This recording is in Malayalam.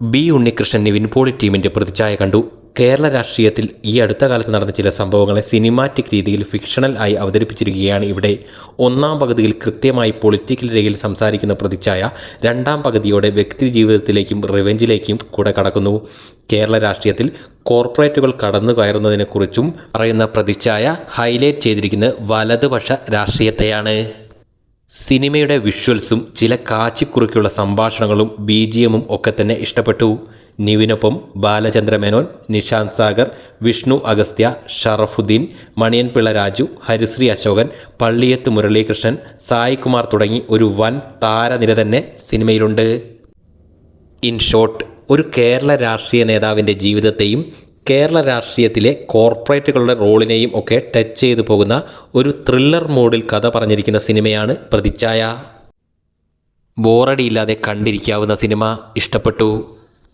ബി ഉണ്ണികൃഷ്ണൻ നിവിൻ പോളി ടീമിൻ്റെ പ്രതിച്ഛായ കണ്ടു. കേരള രാഷ്ട്രീയത്തിൽ ഈ അടുത്ത കാലത്ത് നടന്ന ചില സംഭവങ്ങളെ സിനിമാറ്റിക് രീതിയിൽ ഫിക്ഷണൽ ആയി അവതരിപ്പിച്ചിരിക്കുകയാണ് ഇവിടെ. ഒന്നാം പകുതിയിൽ കൃത്യമായി പൊളിറ്റിക്കൽ രേഖയിൽ സംസാരിക്കുന്ന പ്രതിച്ഛായ രണ്ടാം പകുതിയോടെ വ്യക്തി ജീവിതത്തിലേക്കും റിവെഞ്ചിലേക്കും കൂടെ കടക്കുന്നു. കേരള രാഷ്ട്രീയത്തിൽ കോർപ്പറേറ്റുകൾ കടന്നു കയറുന്നതിനെക്കുറിച്ചും പറയുന്ന പ്രതിച്ഛായ ഹൈലൈറ്റ് ചെയ്തിരിക്കുന്നത് വലതുപക്ഷ രാഷ്ട്രീയത്തെയാണ്. സിനിമയുടെ വിഷ്വൽസും ചില കാച്ചിക്കുറുക്കിയുള്ള സംഭാഷണങ്ങളും BGMഉം ഒക്കെ തന്നെ ഇഷ്ടപ്പെട്ടു. നിവിനൊപ്പം ബാലചന്ദ്ര മേനോൻ, നിശാന്ത് സാഗർ, വിഷ്ണു അഗസ്ത്യ, ഷറഫുദ്ദീൻ, മണിയൻ പിള്ള രാജു, ഹരിശ്രീ അശോകൻ, പള്ളിയത്ത് മുരളീകൃഷ്ണൻ, സായി കുമാർ തുടങ്ങി ഒരു വൻ താരനിര തന്നെ സിനിമയിലുണ്ട്. ഇൻ ഷോർട്ട്, ഒരു കേരള രാഷ്ട്രീയ നേതാവിൻ്റെ ജീവിതത്തെയും കേരള രാഷ്ട്രീയത്തിലെ കോർപ്പറേറ്റുകളുടെ റോളിനെയും ഒക്കെ ടച്ച് ചെയ്തു പോകുന്ന ഒരു ത്രില്ലർ മോഡിൽ കഥ പറഞ്ഞിരിക്കുന്ന സിനിമയാണ് പ്രതിച്ഛായ. ബോറടിയില്ലാതെ കണ്ടിരിക്കാവുന്ന സിനിമ. ഇഷ്ടപ്പെട്ടു.